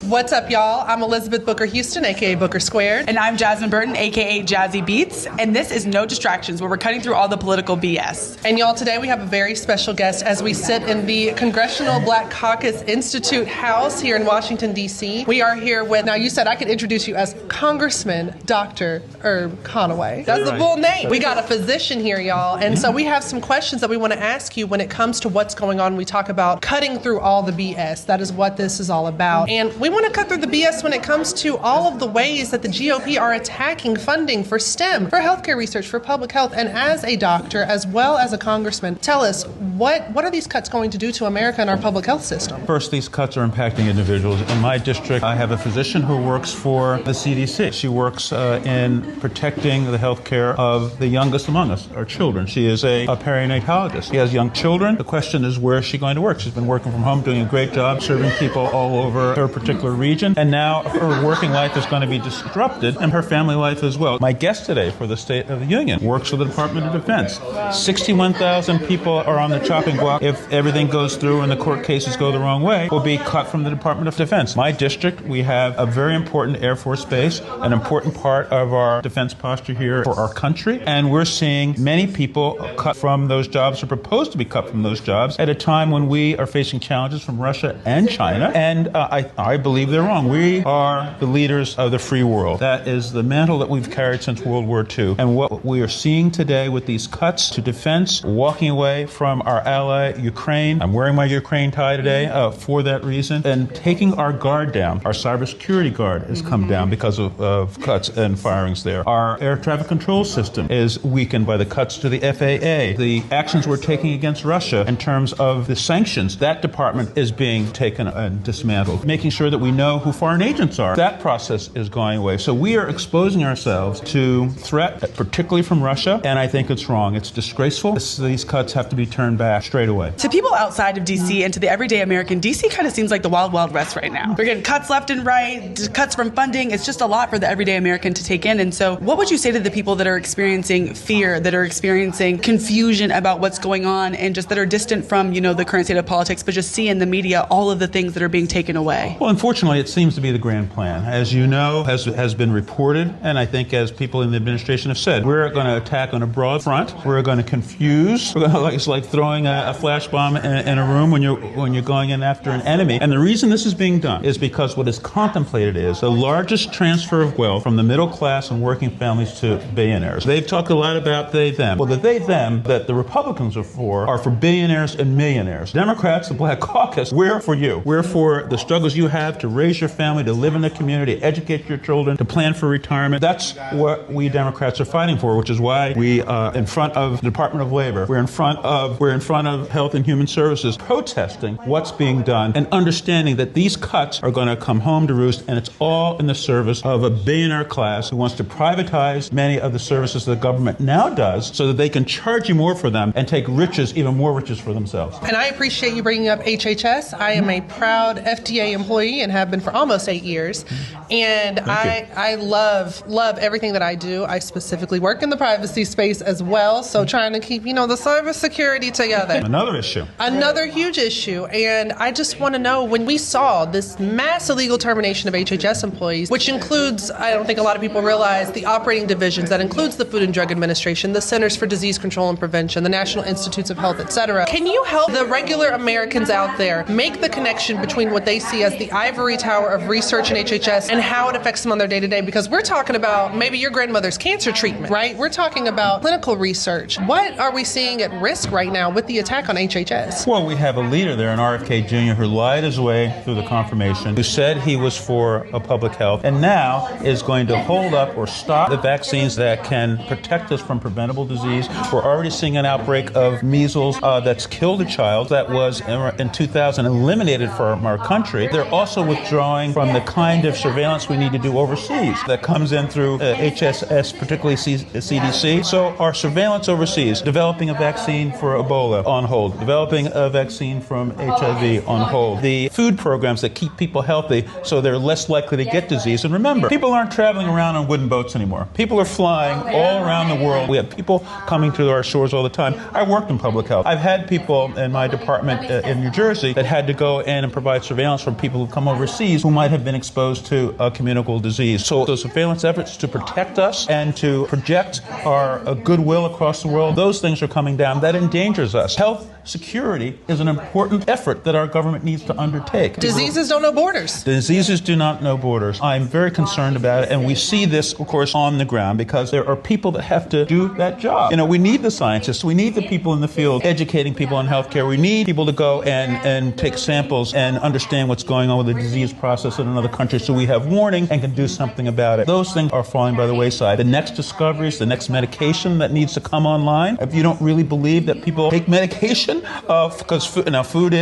What's up, y'all? I'm Elizabeth Booker Houston, aka Booker Squared. And I'm Jasmine Burton, aka Jazzy Beats. And this is No Distractions, where we're cutting through all the political BS. And y'all, today we have a very special guest as we sit in the Congressional Black Caucus Institute House here in Washington, D.C. We are here with, now you said I could introduce you as Congressman Dr. Herb Conaway. That's the full name. We got a physician here, y'all. And so we have some questions that we want to ask you when it comes to what's going on. We talk about cutting through all the BS. That is what this is all about. And we want to cut through the BS when it comes to all of the ways that the GOP are attacking funding for STEM, for healthcare research, for public health. And as a doctor, as well as a congressman, tell us, what are these cuts going to do to America and our public health system? First, these cuts are impacting individuals. In my district, I have a physician who works for the CDC. She works in protecting the health care of the youngest among us, our children. She is a perinatologist. She has young children. The question is, where is she going to work? She's been working from home, doing a great job, serving people all over her particular region. And now her working life is going to be disrupted, and her family life as well. My guest today for the State of the Union works for the Department of Defense. 61,000 people are on the chopping block. If everything goes through and the court cases go the wrong way, will be cut from the Department of Defense. My district, we have a very important Air Force base, an important part of our defense posture here for our country, and we're seeing many people cut from those jobs or proposed to be cut from those jobs at a time when we are facing challenges from Russia and China, and I believe they're wrong. We are the leaders of the free world. That is the mantle that we've carried since World War II. And what we are seeing today with these cuts to defense, walking away from our ally, Ukraine. I'm wearing my Ukraine tie today for that reason. And taking our guard down. Our cybersecurity guard has come down because of cuts and firings there. Our air traffic control system is weakened by the cuts to the FAA. The actions we're taking against Russia in terms of the sanctions, that department is being taken and dismantled. Making sure that we know who foreign agents are. That process is going away. So we are exposing ourselves to threat, particularly from Russia, and I think it's wrong. It's disgraceful. These cuts have to be turned back straight away. To people outside of D.C. and to the everyday American, D.C. kind of seems like the wild, wild west right now. We're getting cuts left and right, cuts from funding. It's just a lot for the everyday American to take in. And so what would you say to the people that are experiencing fear, that are experiencing confusion about what's going on, and just that are distant from, the current state of politics, but just see in the media all of the things that are being taken away? Well, unfortunately, it seems to be the grand plan. As you know, has been reported, and I think as people in the administration have said, we're going to attack on a broad front. We're going to confuse. We're going to, it's like throwing a flash bomb in a room when you're going in after an enemy. And the reason this is being done is because what is contemplated is the largest transfer of wealth from the middle class and working families to billionaires. They've talked a lot about they, them. Well, the they, them that the Republicans are for billionaires and millionaires. Democrats, the Black Caucus, we're for you. We're for the struggles you have to raise your family, to live in the community, educate your children, to plan for retirement. That's what we Democrats are fighting for, which is why we, in front of the Department of Labor, we're in front of Health and Human Services, protesting what's being done and understanding that these cuts are going to come home to roost, and it's all in the service of a billionaire class who wants to privatize many of the services the government now does so that they can charge you more for them and take even more riches for themselves. And I appreciate you bringing up HHS. I am a proud FDA employee and have been for almost 8 years. And I love everything that I do. I specifically work in the privacy space as well. So trying to keep, the cybersecurity together. Another issue. Another huge issue. And I just want to know, when we saw this mass illegal termination of HHS employees, which includes, I don't think a lot of people realize, the operating divisions, that includes the Food and Drug Administration, the Centers for Disease Control and Prevention, the National Institutes of Health, etc. Can you help the regular Americans out there make the connection between what they see as the ivory tower of research in HHS and how it affects them on their day-to-day? Because we're talking about maybe your grandmother's cancer treatment, right? We're talking about clinical research. What are we seeing at risk right now with the attack on HHS? Well, we have a leader there, an RFK Jr., who lied his way through the confirmation, who said he was for public health, and now is going to hold up or stop the vaccines that can protect us from preventable disease. We're already seeing an outbreak of measles that's killed a child that was in 2000 eliminated from our country. They're also withdrawing from the kind of surveillance we need to do overseas that comes in through HSS, particularly CDC. So our surveillance overseas, developing a vaccine for Ebola, Ebola on hold. Developing a vaccine from HIV on hold. The food programs that keep people healthy so they're less likely to get disease. And remember, people aren't traveling around on wooden boats anymore. People are flying all around the world. We have people coming to our shores all the time. I worked in public health. I've had people in my department in New Jersey that had to go in and provide surveillance from people who come overseas who might have been exposed to a communicable disease. So those surveillance efforts to protect us and to project our goodwill across the world, those things are coming down. That endangers us. Health security is an important effort that our government needs to undertake. Diseases don't know borders. Diseases do not know borders. I'm very concerned about it, and we see this, of course, on the ground because there are people that have to do that job. We need the scientists. We need the people in the field educating people on healthcare. We need people to go and take samples and understand what's going on with the disease process in another country so we have warning and can do something about it. Those things are falling by the wayside. The next discoveries, the next medication that needs to come online, if you don't really believe that people take medication, because food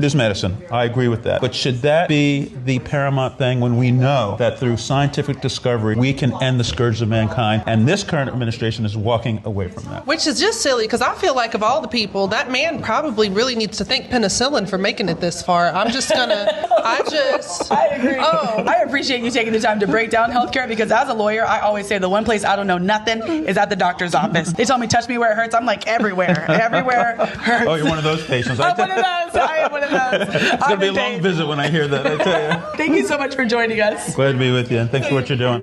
is medicine. I agree with that. But should that be the paramount thing when we know that through scientific discovery we can end the scourge of mankind? And this current administration is walking away from that. Which is just silly, because I feel like of all the people, that man probably really needs to thank penicillin for making it this far. I agree. I appreciate you taking the time to break down healthcare, because as a lawyer, I always say the one place I don't know nothing is at the doctor's office. They tell me touch me where it hurts. I'm like everywhere. Everywhere hurts. Oh, you're one of those patients. I'm one of those. I am one of those. It's going to be a long visit when I hear that, I tell you. Thank you so much for joining us. Glad to be with you, and thanks for what you're doing.